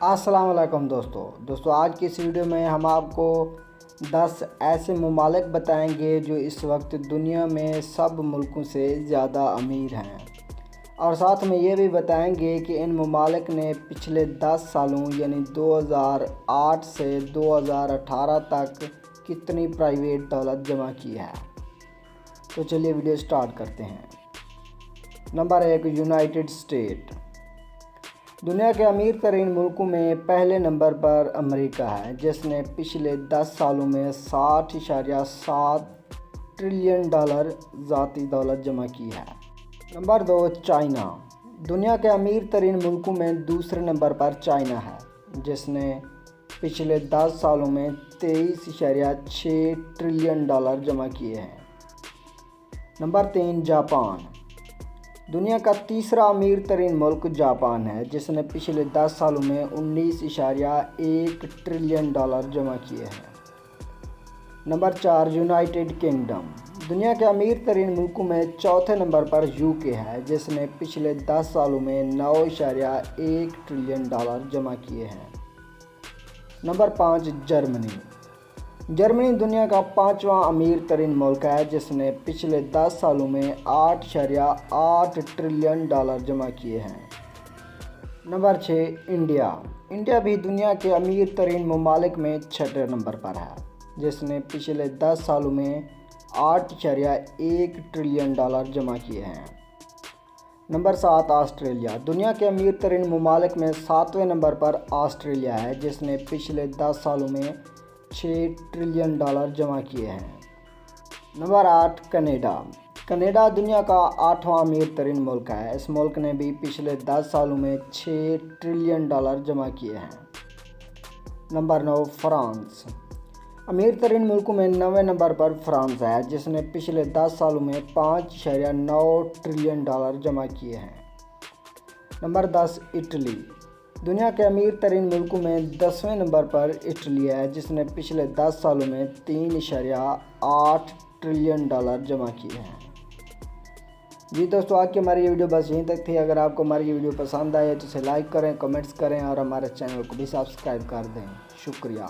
السلام علیکم دوستو آج کی اس ویڈیو میں ہم آپ کو 10 ایسے ممالک بتائیں گے جو اس وقت دنیا میں سب ملکوں سے زیادہ امیر ہیں، اور ساتھ میں یہ بھی بتائیں گے کہ ان ممالک نے پچھلے 10 سالوں یعنی 2008 سے 2018 تک کتنی پرائیویٹ دولت جمع کی ہے۔ تو چلیے ویڈیو سٹارٹ کرتے ہیں۔ Number 1، United state. دنیا کے امیر ترین ملکوں میں پہلے نمبر پر امریکہ ہے، جس نے پچھلے 10 سالوں میں 60.7 ٹریلین ڈالر ذاتی دولت جمع کی ہے۔ Number 2، China. دنیا کے امیر ترین ملکوں میں دوسرے نمبر پر چائنا ہے، جس نے پچھلے 10 سالوں میں 23.6 ٹریلین ڈالر جمع کیے ہیں۔ Number 3، Japan. دنیا کا تیسرا امیر ترین ملک جاپان ہے، جس نے پچھلے 10 سالوں میں 19.1 ٹریلین ڈالر جمع کیے ہیں۔ Number 4، United kingdom. دنیا کے امیر ترین ملکوں میں چوتھے نمبر پر UK ہے، جس نے پچھلے 10 سالوں میں 9.1 ٹریلین ڈالر جمع کیے ہیں۔ نمبر 5، جرمنی۔ جرمنی دنیا کا 5واں امیر ترین ملک ہے، جس نے پچھلے 10 سالوں میں 8.8 ٹریلین ڈالر جمع کیے ہیں۔ Number 6، India. انڈیا بھی دنیا کے امیر ترین ممالک میں چھٹے نمبر پر ہے، جس نے پچھلے 10 سالوں میں 8.1 ٹریلین ڈالر جمع کیے ہیں۔ Number 7، Australia. دنیا کے امیر ترین ممالک میں 7ویں نمبر پر آسٹریلیا ہے، جس نے پچھلے 10 سالوں میں 6 ٹریلین ڈالر جمع کیے ہیں۔ Number 8، Canada. کینیڈا دنیا کا 8واں امیر ترین ملک ہے۔ اس ملک نے بھی پچھلے 10 سالوں میں 6 ٹریلین ڈالر جمع کیے ہیں۔ Number 9، France. امیر ترین ملکوں میں 9ویں نمبر پر فرانس ہے، جس نے پچھلے 10 سالوں میں 5.9 ٹریلین ڈالر جمع کیے ہیں۔ Number 10، Italy. دنیا کے امیر ترین ملکوں میں 10ویں نمبر پر اٹلی ہے، جس نے پچھلے 10 سالوں میں 3.8 ٹریلین ڈالر جمع کیے ہیں۔ جی دوستو، آج کی ہماری یہ ویڈیو بس یہیں تک تھی۔ اگر آپ کو ہماری یہ ویڈیو پسند آئے تو اسے لائک کریں، کمنٹس کریں اور ہمارے چینل کو بھی سبسکرائب کر دیں۔ شکریہ۔